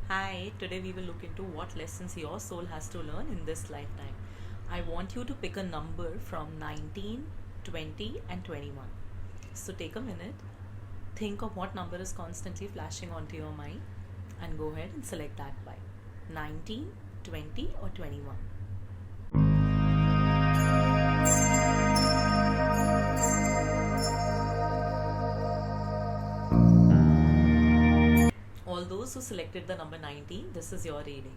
Hi, today we will look into what lessons your soul has to learn in this lifetime. I want you to pick a number from 19, 20, and 21. So take a minute, think of what number is constantly flashing onto your mind, and go ahead and select that by 19, 20, or 21. All those who selected the number 19, this is your reading.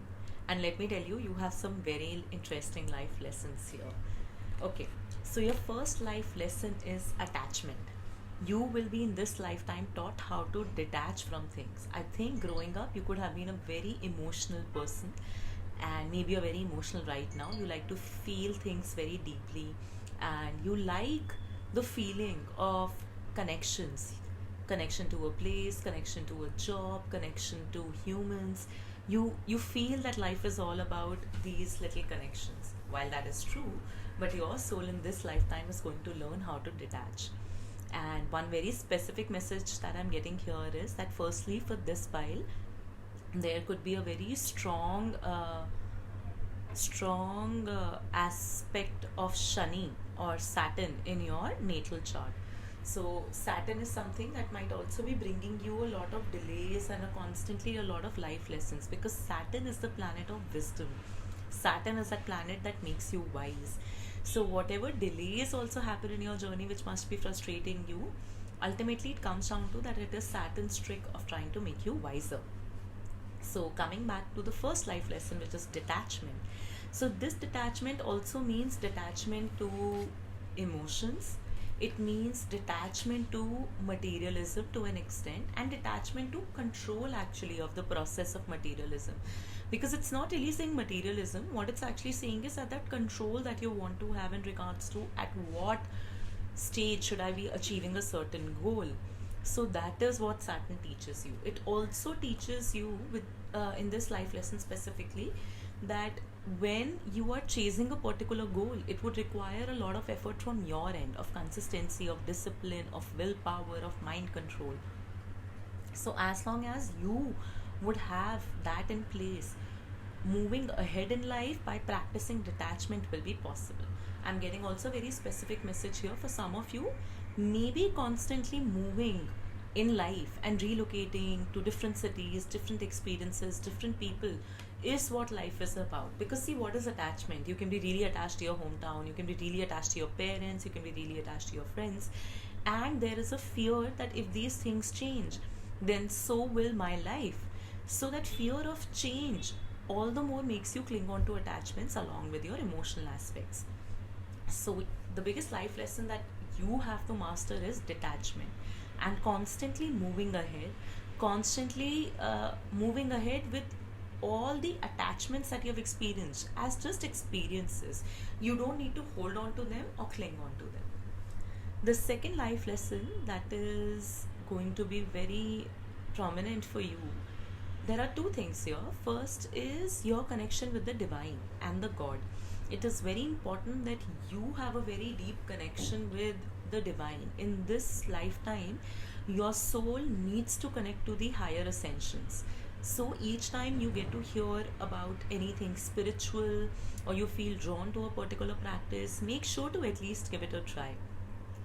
And let me tell you, you have some very interesting life lessons here. Okay, so your first life lesson is attachment. You will be in this lifetime taught how to detach from things. I think growing up, you could have been a very emotional person, and maybe you're very emotional right now. You like to feel things very deeply, and you like the feeling of connections, connection to a place, connection to a job, connection to humans. You feel that life is all about these little connections. While that is true, but your soul in this lifetime is going to learn how to detach. And one very specific message that I'm getting here is that firstly, for this while, there could be a very strong aspect of Shani or Saturn in your natal chart. So Saturn is something that might also be bringing you a lot of delays and constantly a lot of life lessons, because Saturn is the planet of wisdom. Saturn is that planet that makes you wise. So whatever delays also happen in your journey which must be frustrating you, ultimately it comes down to that it is Saturn's trick of trying to make you wiser. So, coming back to the first life lesson, which is detachment. So, this detachment also means detachment to emotions, it means detachment to materialism to an extent, and detachment to control actually of the process of materialism. Because it's not really saying materialism, what it's actually saying is that control that you want to have in regards to at what stage should I be achieving a certain goal. So that is what Saturn teaches you. It also teaches you with in this life lesson specifically that when you are chasing a particular goal, it would require a lot of effort from your end, of consistency, of discipline, of willpower, of mind control. So as long as you would have that in place, moving ahead in life by practicing detachment will be possible. I'm getting also a very specific message here for some of you. Maybe constantly moving in life and relocating to different cities, different experiences, different people is what life is about. Because see, what is attachment? You can be really attached to your hometown, you can be really attached to your parents, you can be really attached to your friends, and there is a fear that if these things change, then so will my life. So that fear of change all the more makes you cling on to attachments along with your emotional aspects. So the biggest life lesson that you have to master is detachment, and constantly moving ahead, constantly moving ahead with all the attachments that you have experienced as just experiences. You don't need to hold on to them or cling on to them. The second life lesson that is going to be very prominent for you, there are two things here. First is your connection with the divine and the God. It is very important that you have a very deep connection with the divine. In this lifetime, your soul needs to connect to the higher ascensions. So each time you get to hear about anything spiritual or you feel drawn to a particular practice, make sure to at least give it a try.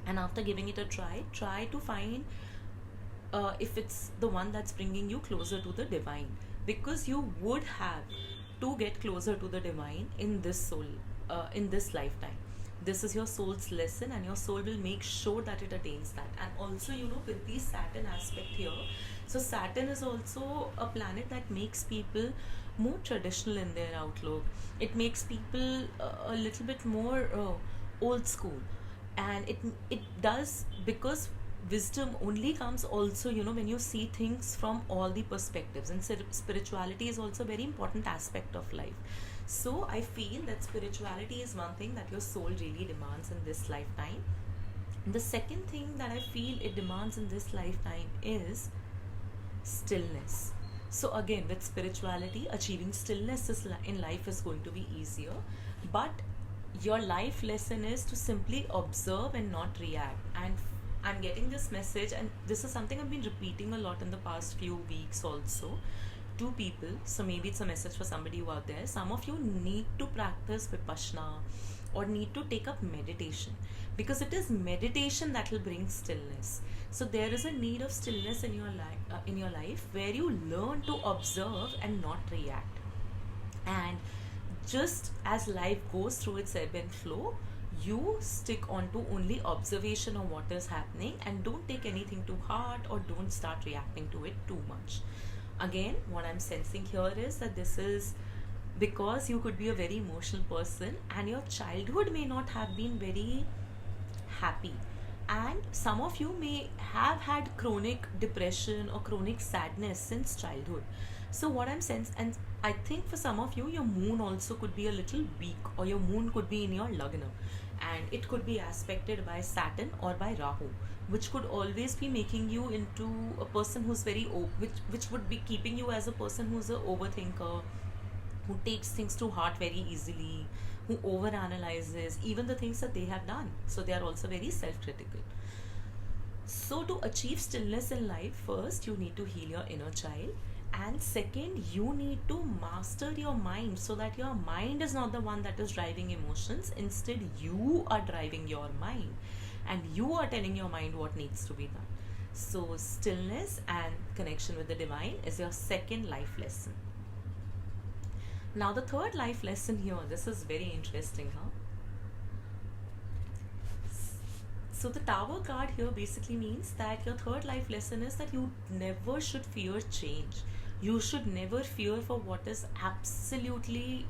And after giving it a try to find if it's the one that's bringing you closer to the divine, because you would have to get closer to the divine in this soul, in this lifetime. This is your soul's lesson, and your soul will make sure that it attains that. And also, with the Saturn aspect here, so Saturn is also a planet that makes people more traditional in their outlook. It makes people a little bit more old school, and it does, because wisdom only comes also when you see things from all the perspectives, and spirituality is also a very important aspect of life. So I feel that spirituality is one thing that your soul really demands in this lifetime. The second thing that I feel it demands in this lifetime is stillness. So again, with spirituality, achieving stillness in life is going to be easier, but your life lesson is to simply observe and not react. And I'm getting this message, and this is something I've been repeating a lot in the past few weeks also. to people, so maybe it's a message for somebody who out there, some of you need to practice vipassana or need to take up meditation, because it is meditation that will bring stillness. So there is a need of stillness in your life where you learn to observe and not react. And just as life goes through its ebb and flow, you stick on to only observation of what is happening and don't take anything to heart or don't start reacting to it too much. Again, what I'm sensing here is that this is because you could be a very emotional person and your childhood may not have been very happy, and some of you may have had chronic depression or chronic sadness since childhood. So what I'm sensing, and I think for some of you your moon also could be a little weak, or your moon could be in your lagna, and it could be aspected by Saturn or by Rahu, which could always be making you into a person who's very which would be keeping you as a person who's a overthinker, who takes things to heart very easily, who overanalyzes even the things that they have done. So they are also very self-critical. So to achieve stillness in life, first you need to heal your inner child, and second you need to master your mind so that your mind is not the one that is driving emotions. Instead, you are driving your mind and you are telling your mind what needs to be done. So stillness and connection with the divine is your second life lesson. Now the third life lesson here, this is very interesting, huh? So the Tower card here basically means that your third life lesson is that you never should fear change. You should never fear for what is absolutely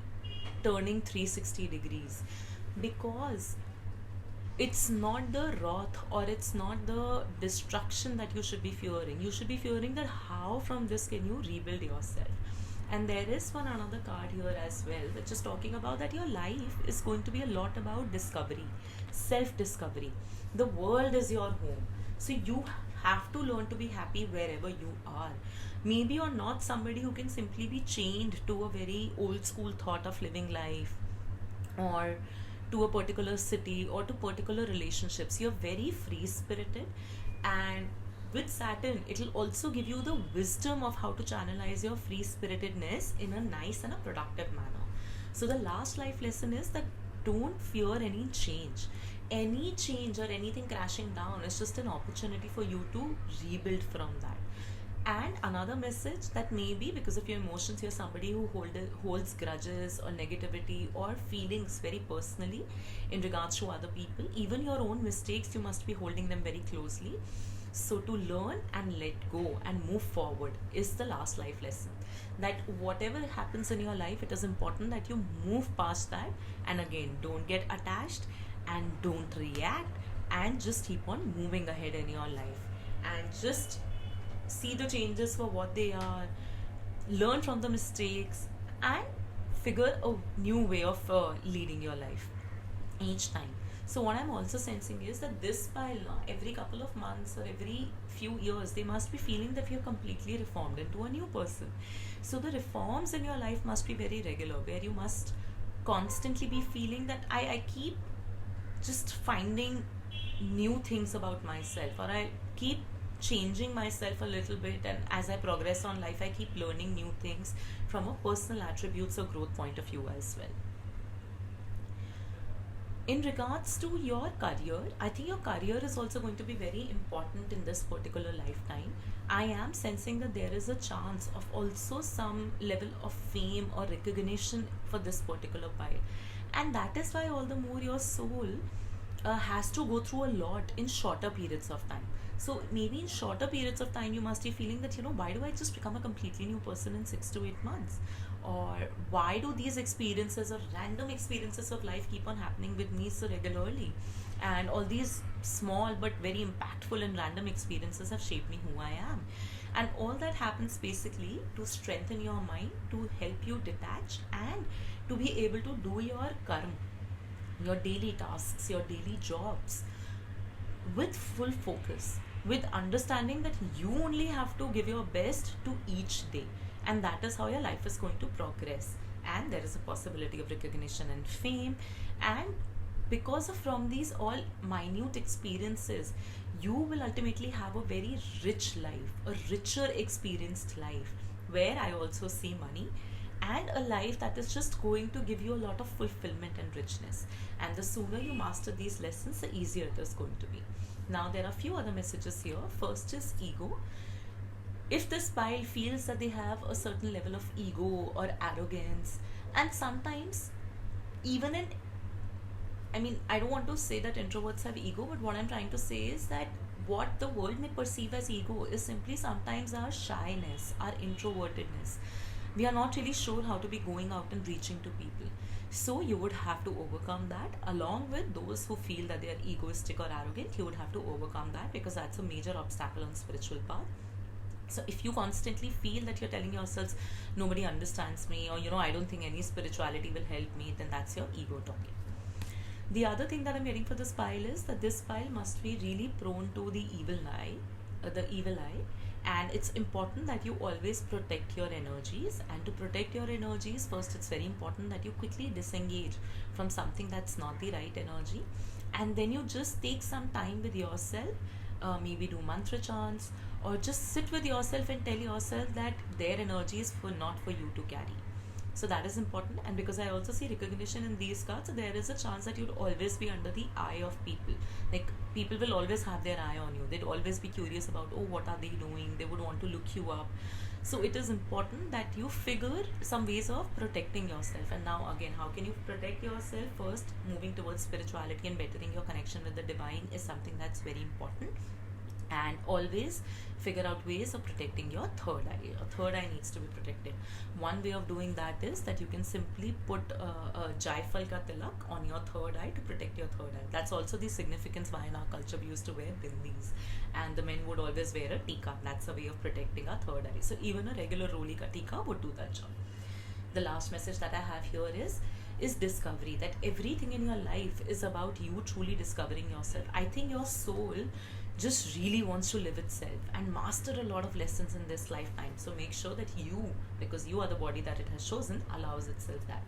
turning 360 degrees, because it's not the wrath or it's not the destruction that you should be fearing. You should be fearing that how from this can you rebuild yourself. And there is one another card here as well, which is talking about that your life is going to be a lot about discovery, self discovery. The world is your home, so you have to learn to be happy wherever you are. Maybe you're not somebody who can simply be chained to a very old school thought of living life, or to a particular city, or to particular relationships. You're very free spirited, and with Saturn, it will also give you the wisdom of how to channelize your free spiritedness in a nice and a productive manner. So, the last life lesson is that don't fear any change. Any change or anything crashing down is just an opportunity for you to rebuild from that. And another message, that maybe because of your emotions, you're somebody who holds grudges or negativity or feelings very personally in regards to other people. Even your own mistakes, you must be holding them very closely. So to learn and let go and move forward is the last life lesson. That whatever happens in your life, it is important that you move past that, and again, don't get attached and don't react, and just keep on moving ahead in your life, and just see the changes for what they are, learn from the mistakes, and figure a new way of leading your life each time. So what I'm also sensing is that this pile, every couple of months or every few years, they must be feeling that you're completely reformed into a new person. So the reforms in your life must be very regular, where you must constantly be feeling that I keep just finding new things about myself, or I keep changing myself a little bit, and as I progress on life, I keep learning new things from a personal attributes or growth point of view as well. In regards to your career, I think your career is also going to be very important in this particular lifetime. I am sensing that there is a chance of also some level of fame or recognition for this particular pile, and that is why all the more your soul has to go through a lot in shorter periods of time. So maybe in shorter periods of time you must be feeling that, why do I just become a completely new person in 6 to 8 months, or why do these experiences or random experiences of life keep on happening with me so regularly, and all these small but very impactful and random experiences have shaped me who I am. And all that happens basically to strengthen your mind, to help you detach, and to be able to do your karma, your daily tasks, your daily jobs with full focus, with understanding that you only have to give your best to each day, and that is how your life is going to progress. And there is a possibility of recognition and fame, and because of from these all minute experiences, you will ultimately have a very rich life, a richer experienced life, where I also see money, and a life that is just going to give you a lot of fulfillment and richness. And the sooner you master these lessons, the easier it is going to be. Now, there are a few other messages here. First is ego. If this pile feels that they have a certain level of ego or arrogance, and sometimes even in, I mean, I don't want to say that introverts have ego, but what I'm trying to say is that what the world may perceive as ego is simply sometimes our shyness, our introvertedness. We are not really sure how to be going out and reaching to people. So you would have to overcome that, along with those who feel that they are egoistic or arrogant. You would have to overcome that, because that's a major obstacle on spiritual path. So if you constantly feel that you're telling yourselves, nobody understands me, or I don't think any spirituality will help me, then that's your ego talking. The other thing that I'm getting for this pile is that this pile must be really prone to the evil eye, and it's important that you always protect your energies. And to protect your energies, first it's very important that you quickly disengage from something that's not the right energy, and then you just take some time with yourself. Maybe do mantra chants, or just sit with yourself and tell yourself that their energy is not for you to carry. So that is important. And because I also see recognition in these cards, so there is a chance that you'd always be under the eye of people. Like, people will always have their eye on you. They'd always be curious about, oh, what are they doing? They would want to look you up. So it is important that you figure some ways of protecting yourself. And now again, how can you protect yourself? First, moving towards spirituality and bettering your connection with the divine is something that's very important. And always figure out ways of protecting your third eye. Your third eye needs to be protected. One way of doing that is that you can simply put a Jaifal ka tilak on your third eye to protect your third eye. That's also the significance why in our culture we used to wear bindis, and the men would always wear a tika. That's a way of protecting our third eye. So even a regular roli ka tika would do that job. The last message that I have here is discovery. That everything in your life is about you truly discovering yourself. I think your soul just really wants to live itself and master a lot of lessons in this lifetime. So make sure that you, because you are the body that it has chosen, allows itself that.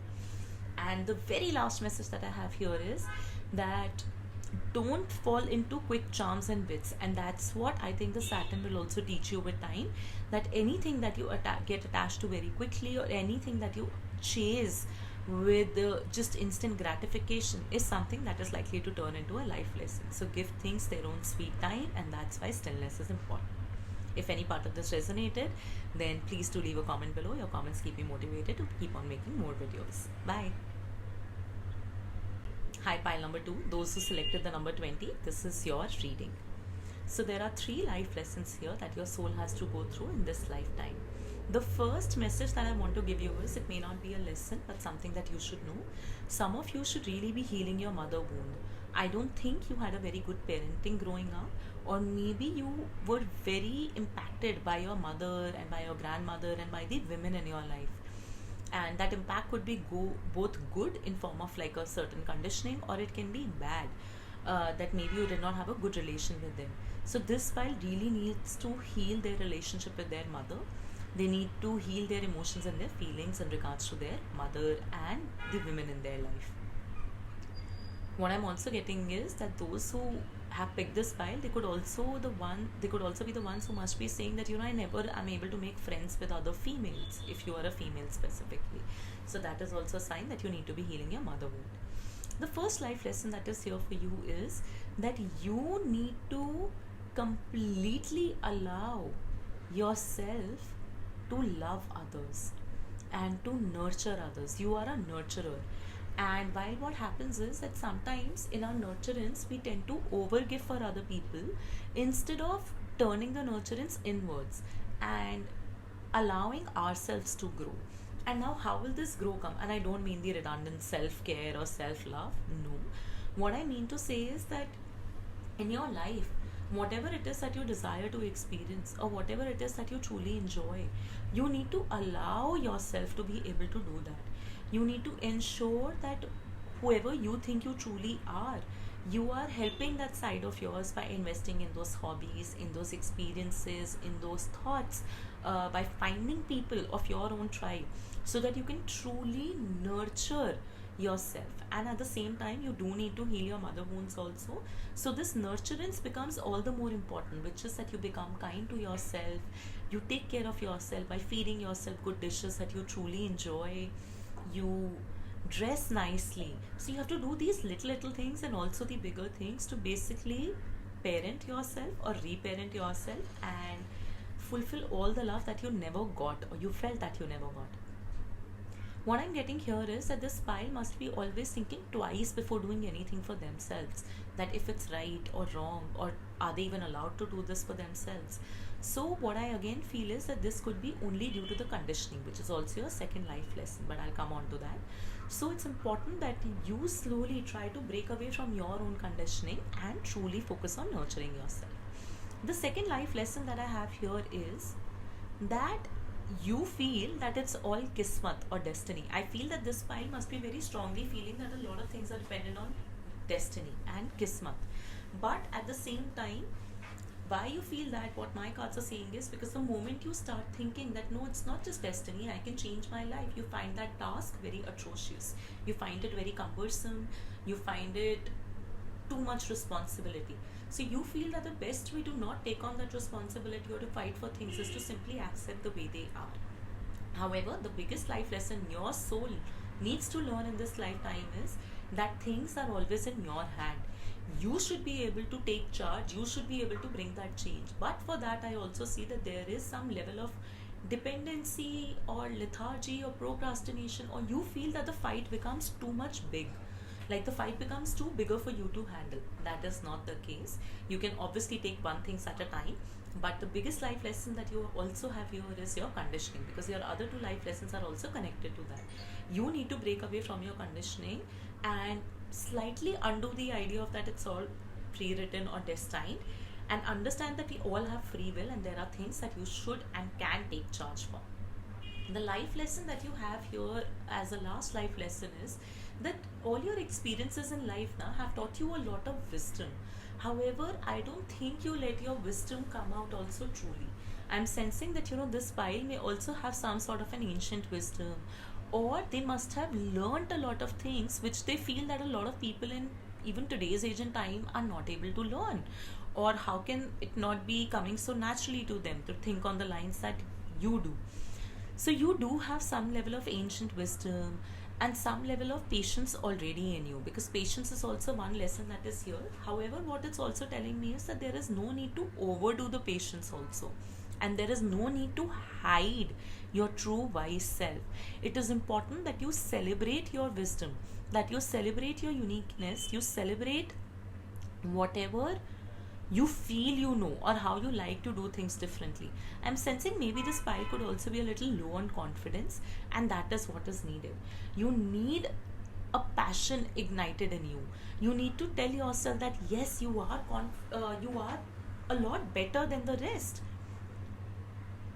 And the very last message that I have here is that don't fall into quick charms and bits. And that's what I think the Saturn will also teach you with time, that anything that you get attached to very quickly, or anything that you chase with just instant gratification, is something that is likely to turn into a life lesson. So give things their own sweet time, and that's why stillness is important. If any part of this resonated, then please do leave a comment below. Your comments keep me motivated to keep on making more videos. Bye. Hi, pile number 2. Those who selected the number 20, this is your reading. So there are 3 life lessons here that your soul has to go through in this lifetime. The first message that I want to give you is, it may not be a lesson, but something that you should know. Some of you should really be healing your mother wound. I don't think you had a very good parenting growing up, or maybe you were very impacted by your mother and by your grandmother and by the women in your life. And that impact could be both good in form of like a certain conditioning, or it can be bad, that maybe you did not have a good relation with them. So this file really needs to heal their relationship with their mother. They need to heal their emotions and their feelings in regards to their mother and the women in their life. What I'm also getting is that those who have picked this file, they could also be the ones who must be saying that, I never am able to make friends with other females, if you are a female specifically. So that is also a sign that you need to be healing your mother wound. The first life lesson that is here for you is that you need to completely allow yourself to love others and to nurture others. You are a nurturer. And while what happens is that sometimes in our nurturance, we tend to overgive for other people instead of turning the nurturance inwards and allowing ourselves to grow. And now, how will this grow come? And I don't mean the redundant self-care or self-love. No. What I mean to say is that in your life, whatever it is that you desire to experience, or whatever it is that you truly enjoy, you need to allow yourself to be able to do that. You need to ensure that whoever you think you truly are, you are helping that side of yours by investing in those hobbies, in those experiences, in those thoughts, by finding people of your own tribe, so that you can truly nurture yourself. And at the same time, you do need to heal your mother wounds also. So this nurturance becomes all the more important, which is that you become kind to yourself, you take care of yourself by feeding yourself good dishes that you truly enjoy, you dress nicely. So you have to do these little things and also the bigger things to basically parent yourself or reparent yourself and fulfill all the love that you never got or you felt that you never got. What I'm getting here is that this pile must be always thinking twice before doing anything for themselves. That if it's right or wrong, or are they even allowed to do this for themselves. So, what I again feel is that this could be only due to the conditioning, which is also a second life lesson, but I'll come on to that. So, it's important that you slowly try to break away from your own conditioning and truly focus on nurturing yourself. The second life lesson that I have here is that you feel that it's all kismat or destiny. I feel that this pile must be very strongly feeling that a lot of things are dependent on destiny and kismat. But at the same time, why you feel that, what my cards are saying is because the moment you start thinking that no, it's not just destiny, I can change my life, you find that task very atrocious. You find it very cumbersome. You find it too much responsibility. So you feel that the best way to not take on that responsibility or to fight for things is to simply accept the way they are. However, the biggest life lesson your soul needs to learn in this lifetime is that things are always in your hand. You should be able to take charge, you should be able to bring that change. But for that, I also see that there is some level of dependency or lethargy or procrastination, or you feel that the fight becomes too much big, like the fight becomes too bigger for you to handle. That is not the case. You can obviously take one thing at a time, but the biggest life lesson that you also have here is your conditioning, because your other two life lessons are also connected to that. You need to break away from your conditioning and slightly undo the idea of that it's all pre-written or destined, and understand that we all have free will and there are things that you should and can take charge for. The life lesson that you have here as a last life lesson is that all your experiences in life now have taught you a lot of wisdom. However, I don't think you let your wisdom come out also truly. I'm sensing that this pile may also have some sort of an ancient wisdom, or they must have learned a lot of things which they feel that a lot of people in even today's age and time are not able to learn. Or how can it not be coming so naturally to them to think on the lines that you do? So you do have some level of ancient wisdom and some level of patience already in you, because patience is also one lesson that is here. However, what it's also telling me is that there is no need to overdo the patience also, and there is no need to hide your true wise self. It is important that you celebrate your wisdom, that you celebrate your uniqueness, you celebrate whatever you feel or how you like to do things differently. I'm sensing maybe this pile could also be a little low on confidence, and that is what is needed. You need a passion ignited in you. You need to tell yourself that yes, you are a lot better than the rest,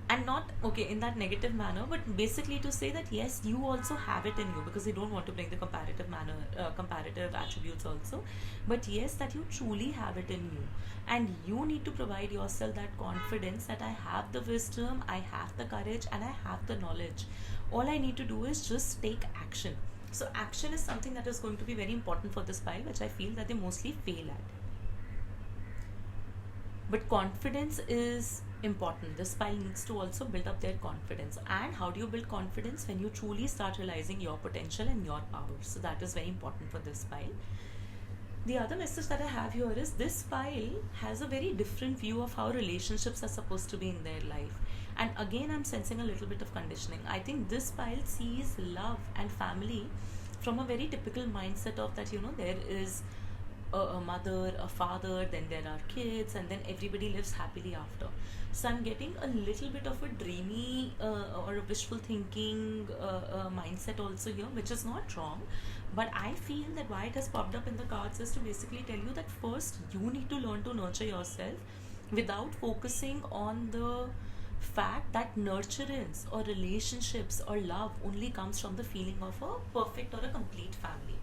and not okay in that negative manner, but basically to say that yes, you also have it in you, because they don't want to bring the comparative attributes also. But yes, that you truly have it in you, and you need to provide yourself that confidence that I have the wisdom, I have the courage, and I have the knowledge. All I need to do is just take action. So action is something that is going to be very important for this pile, which I feel that they mostly fail at. But confidence is important. This pile needs to also build up their confidence. And how do you build confidence? When you truly start realizing your potential and your power. So that is very important for this pile. The other message that I have here is this pile has a very different view of how relationships are supposed to be in their life. And again, I'm sensing a little bit of conditioning. I think this pile sees love and family from a very typical mindset of that, there is a mother, a father, then there are kids, and then everybody lives happily after. So I'm getting a little bit of a dreamy or a wishful thinking mindset also here, which is not wrong. But I feel that why it has popped up in the cards is to basically tell you that first you need to learn to nurture yourself without focusing on the fact that nurturance or relationships or love only comes from the feeling of a perfect or a complete family.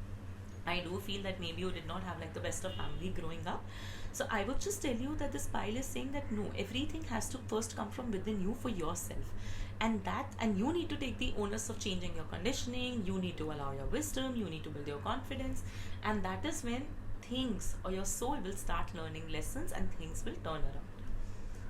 I do feel that maybe you did not have like the best of family growing up. So I would just tell you that this pile is saying that no, everything has to first come from within you for yourself. And you need to take the onus of changing your conditioning, you need to allow your wisdom, you need to build your confidence, and that is when things or your soul will start learning lessons and things will turn around.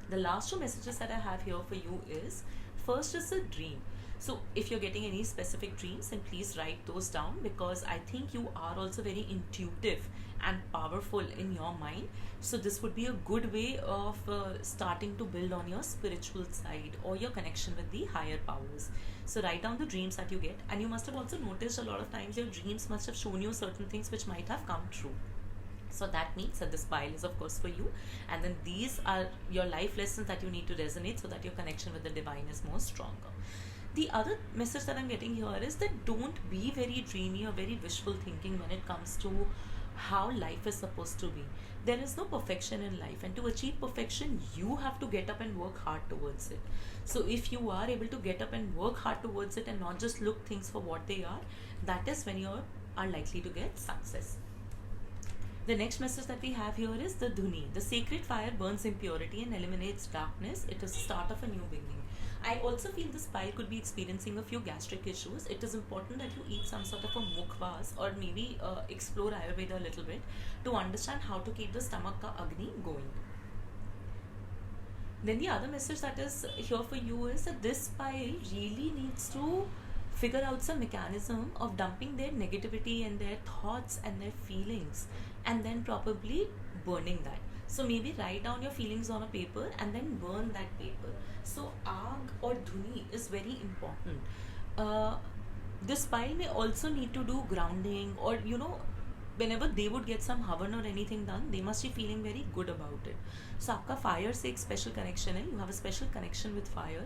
The last two messages that I have here for you is first is a dream. So if you're getting any specific dreams, then please write those down, because I think you are also very intuitive and powerful in your mind. So this would be a good way of starting to build on your spiritual side or your connection with the higher powers. So write down the dreams that you get, and you must have also noticed a lot of times your dreams must have shown you certain things which might have come true. So that means that this pile is of course for you, and then these are your life lessons that you need to resonate so that your connection with the divine is more stronger. The other message that I'm getting here is that don't be very dreamy or very wishful thinking when it comes to how life is supposed to be. There is no perfection in life, and to achieve perfection you have to get up and work hard towards it. So if you are able to get up and work hard towards it and not just look things for what they are, that is when you are likely to get success. The next message that we have here is the Dhuni. The sacred fire burns impurity and eliminates darkness. It is the start of a new beginning. I also feel this pile could be experiencing a few gastric issues. It is important that you eat some sort of a mukhvas, or maybe explore Ayurveda a little bit to understand how to keep the stomach ka agni going. Then the other message that is here for you is that this pile really needs to figure out some mechanism of dumping their negativity and their thoughts and their feelings, and then probably burning that. So maybe write down your feelings on a paper and then burn that paper. So Aag or Dhuni is very important. Uh, this pile may also need to do grounding, or whenever they would get some havan or anything done, they must be feeling very good about it. So आपका fire से एक special connection है. You have a special connection with fire,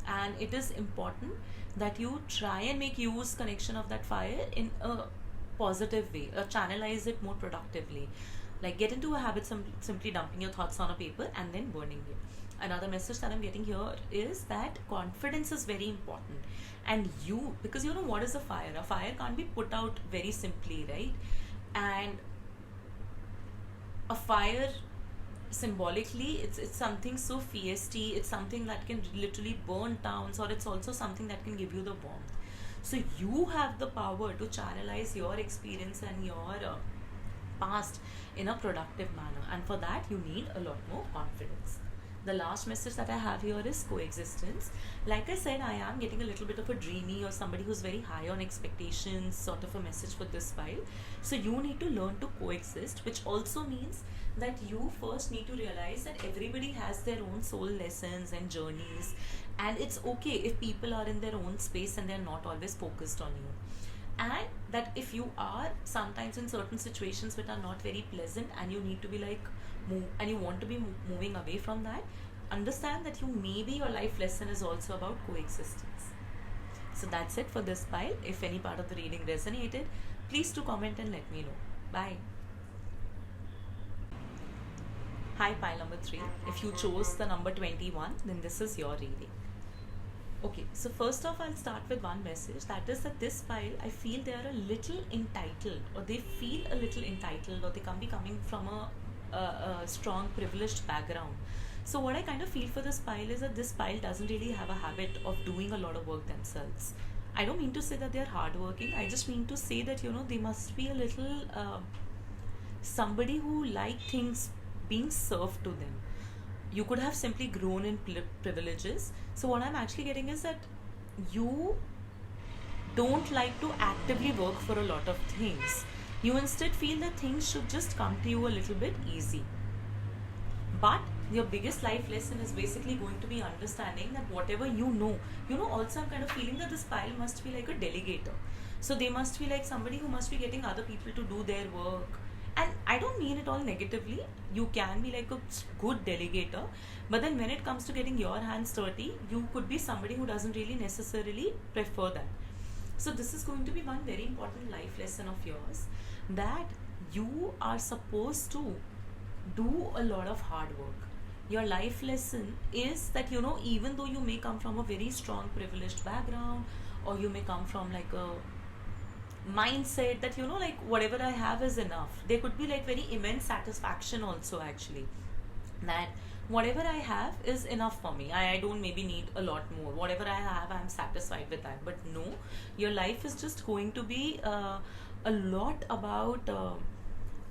and it is important that you try and make use connection of that fire in a positive way, or channelize it more productively. Like get into a habit simply dumping your thoughts on a paper and then burning it. Another message that I'm getting here is that confidence is very important, and because what is a fire? A fire can't be put out very simply, right? And a fire, symbolically, it's something so feisty, it's something that can literally burn towns, or it's also something that can give you the warmth. So you have the power to channelize your experience and your past in a productive manner, and for that you need a lot more confidence. The last message that I have here is coexistence. Like I said, I am getting a little bit of a dreamy or somebody who's very high on expectations sort of a message for this file. So you need to learn to coexist, which also means that you first need to realize that everybody has their own soul lessons and journeys, and it's okay if people are in their own space and they're not always focused on you. And that if you are sometimes in certain situations which are not very pleasant, and you need to be like move, and you want to be moving away from that, understand that maybe your life lesson is also about coexistence. So that's it for this pile. If any part of the reading resonated, please do comment and let me know. Bye. Hi, pile number 3. If you chose the number 21, then this is your reading. Okay, so first off, I'll start with one message, that is that this pile, I feel they are a little entitled, or they feel a little entitled, or they can be coming from a strong privileged background. So what I kind of feel for this pile is that this pile doesn't really have a habit of doing a lot of work themselves. I don't mean to say that they're hardworking. I just mean to say that they must be a little somebody who like things being served to them. You could have simply grown in privileges. So what I'm actually getting is that you don't like to actively work for a lot of things. You instead feel that things should just come to you a little bit easy. But your biggest life lesson is basically going to be understanding that whatever also I'm kind of feeling that this pile must be like a delegator. So they must be like somebody who must be getting other people to do their work. And I don't mean it all negatively. You can be like a good delegator, but then when it comes to getting your hands dirty, you could be somebody who doesn't really necessarily prefer that. So this is going to be one very important life lesson of yours, that you are supposed to do a lot of hard work. Your life lesson is that even though you may come from a very strong privileged background, or you may come from like a mindset that, like whatever I have is enough. There could be like very immense satisfaction also, actually, that whatever I have is enough for me. I don't maybe need a lot more. Whatever I have, I'm satisfied with that. But no, your life is just going to be a lot about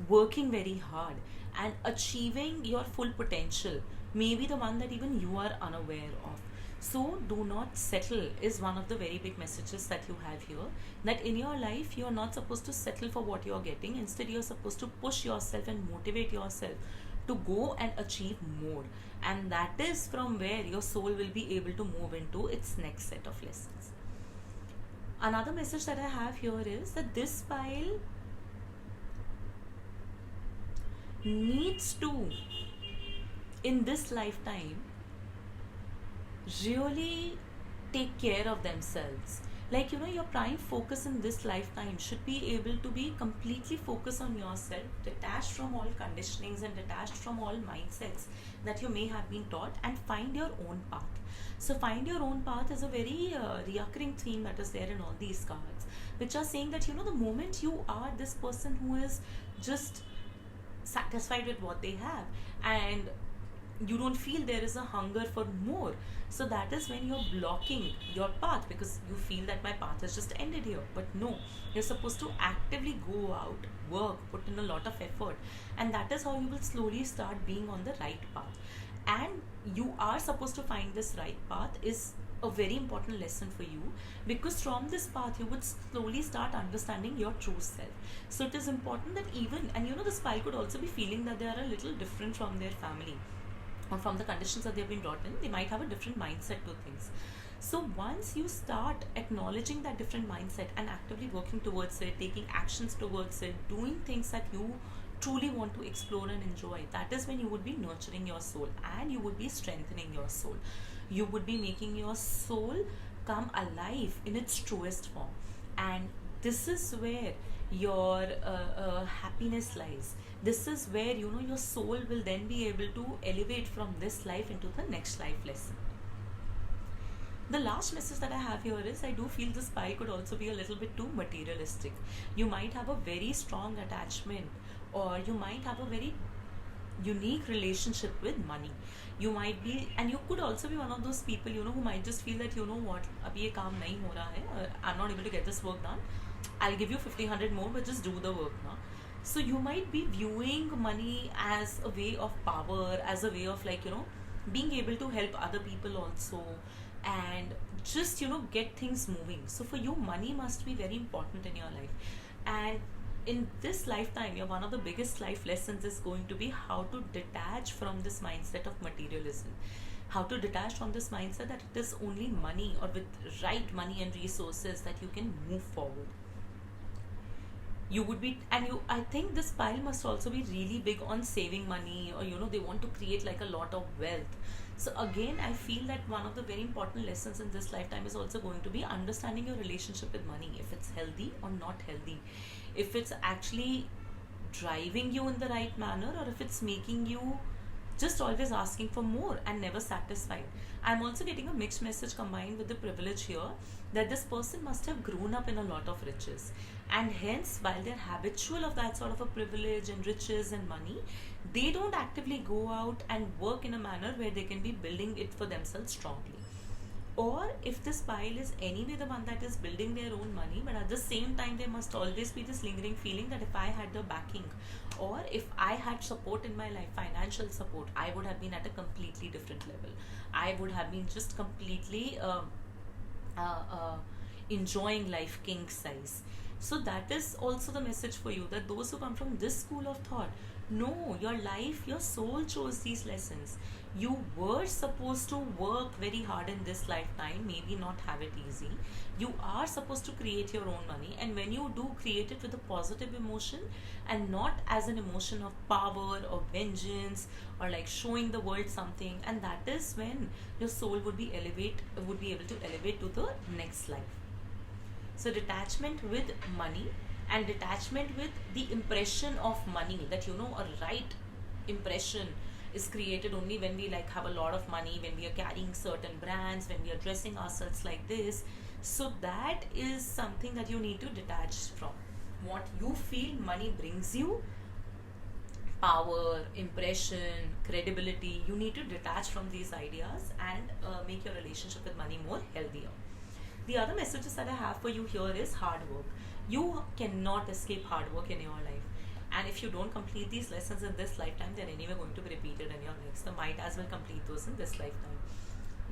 working very hard and achieving your full potential, maybe the one that even you are unaware of. So, do not settle is one of the very big messages that you have here. That in your life, you are not supposed to settle for what you are getting. Instead, you are supposed to push yourself and motivate yourself to go and achieve more. And that is from where your soul will be able to move into its next set of lessons. Another message that I have here is that this pile needs to, in this lifetime, really take care of themselves. Like, your prime focus in this lifetime should be able to be completely focused on yourself, detached from all conditionings and detached from all mindsets that you may have been taught, and find your own path. So, find your own path is a very reoccurring theme that is there in all these cards, which are saying that, the moment you are this person who is just satisfied with what they have, and you don't feel there is a hunger for more, so that is when you're blocking your path, because you feel that my path has just ended here. But no, you're supposed to actively go out, work, put in a lot of effort, and that is how you will slowly start being on the right path. And you are supposed to find this right path is a very important lesson for you, because from this path you would slowly start understanding your true self. So it is important that even, and the spy could also be feeling that they are a little different from their family or from the conditions that they've been brought in. They might have a different mindset to things. So once you start acknowledging that different mindset and actively working towards it, taking actions towards it, doing things that you truly want to explore and enjoy, that is when you would be nurturing your soul, and you would be strengthening your soul. You would be making your soul come alive in its truest form. And this is where your happiness lies. This is where, your soul will then be able to elevate from this life into the next life lesson. The last message that I have here is, I do feel this pie could also be a little bit too materialistic. You might have a very strong attachment, or you might have a very unique relationship with money. You might be, and you could also be one of those people, who might just feel that, what, abhi ye kaam nahi ho raha hai, I'm not able to get this work done, I'll give you 50, 100 more, but just do the work now. So you might be viewing money as a way of power, as a way of, like, being able to help other people also, and just, get things moving. So for you, money must be very important in your life. And in this lifetime, one of the biggest life lessons is going to be how to detach from this mindset of materialism. How to detach from this mindset that it is only money, or with right money and resources, that you can move forward. You would be, and you, I think this pile must also be really big on saving money, or they want to create like a lot of wealth. So again, I feel that one of the very important lessons in this lifetime is also going to be understanding your relationship with money, if it's healthy or not healthy, if it's actually driving you in the right manner, or if it's making you just always asking for more and never satisfied. I'm also getting a mixed message combined with the privilege here, that this person must have grown up in a lot of riches, and hence, while they're habitual of that sort of a privilege and riches and money, they don't actively go out and work in a manner where they can be building it for themselves strongly. Or if this pile is anyway the one that is building their own money, but at the same time there must always be this lingering feeling that if I had the backing, or if I had support in my life, financial support, I would have been at a completely different level. I would have been just completely enjoying life king size. So that is also the message for you, that those who come from this school of thought, no, your life, your soul chose these lessons. You were supposed to work very hard in this lifetime, maybe not have it easy. You are supposed to create your own money, and when you do, create it with a positive emotion and not as an emotion of power or vengeance, or like showing the world something. And that is when your soul would be able to elevate to the next life. So detachment with money, and detachment with the impression of money, that a right impression is created only when we like have a lot of money, when we are carrying certain brands, when we are dressing ourselves like this. So that is something that you need to detach from. What you feel money brings you, power, impression, credibility, you need to detach from these ideas and make your relationship with money more healthier. The other messages that I have for you here is hard work. You cannot escape hard work in your life. And if you don't complete these lessons in this lifetime, they're anyway going to be repeated in your next. So might as well complete those in this lifetime.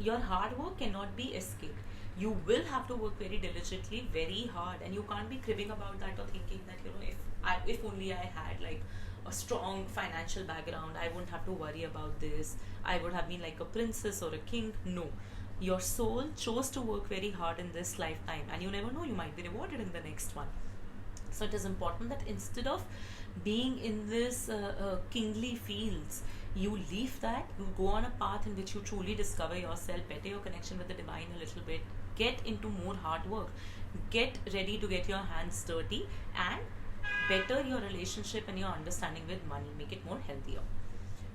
Your hard work cannot be escaped. You will have to work very diligently, very hard, and you can't be cribbing about that or thinking that, if only I had like a strong financial background, I wouldn't have to worry about this. I would have been like a princess or a king. No, your soul chose to work very hard in this lifetime, and you never know, you might be rewarded in the next one. So it is important that instead of being in this kingly fields, you leave that, you go on a path in which you truly discover yourself, better your connection with the divine a little bit, get into more hard work, get ready to get your hands dirty, and better your relationship and your understanding with money, make it more healthier.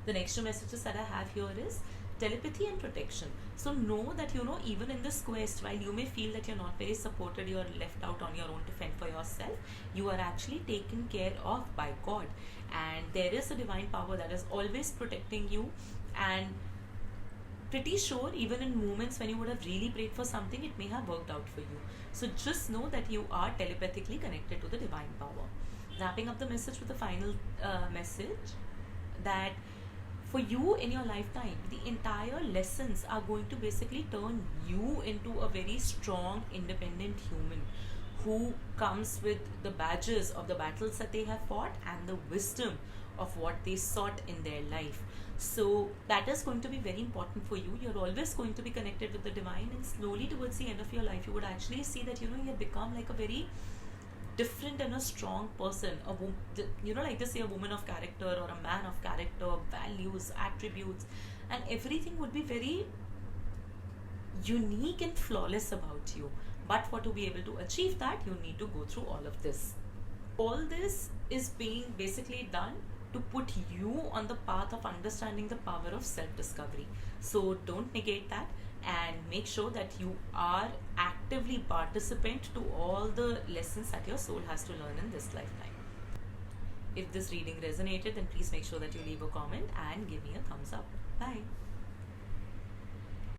The next two messages that I have here is telepathy and protection. So know that, even in this quest, while you may feel that you're not very supported, you're left out on your own to fend for yourself, you are actually taken care of by God, and there is a divine power that is always protecting you. And pretty sure even in moments when you would have really prayed for something, it may have worked out for you. So just know that you are telepathically connected to the divine power. Wrapping up the message with the final message, that for you in your lifetime, the entire lessons are going to basically turn you into a very strong, independent human who comes with the badges of the battles that they have fought and the wisdom of what they sought in their life. So that is going to be very important for you. You're always going to be connected with the divine, and slowly towards the end of your life, you would actually see that you have become like a very different and a strong person, like they say, a woman of character or a man of character, values, attributes, and everything would be very unique and flawless about you. But for to be able to achieve that, you need to go through all of this. All this is being basically done to put you on the path of understanding the power of self discovery. So don't negate that, and make sure that you are actively participant to all the lessons that your soul has to learn in this lifetime. If this reading resonated, then please make sure that you leave a comment and give me a thumbs up. Bye.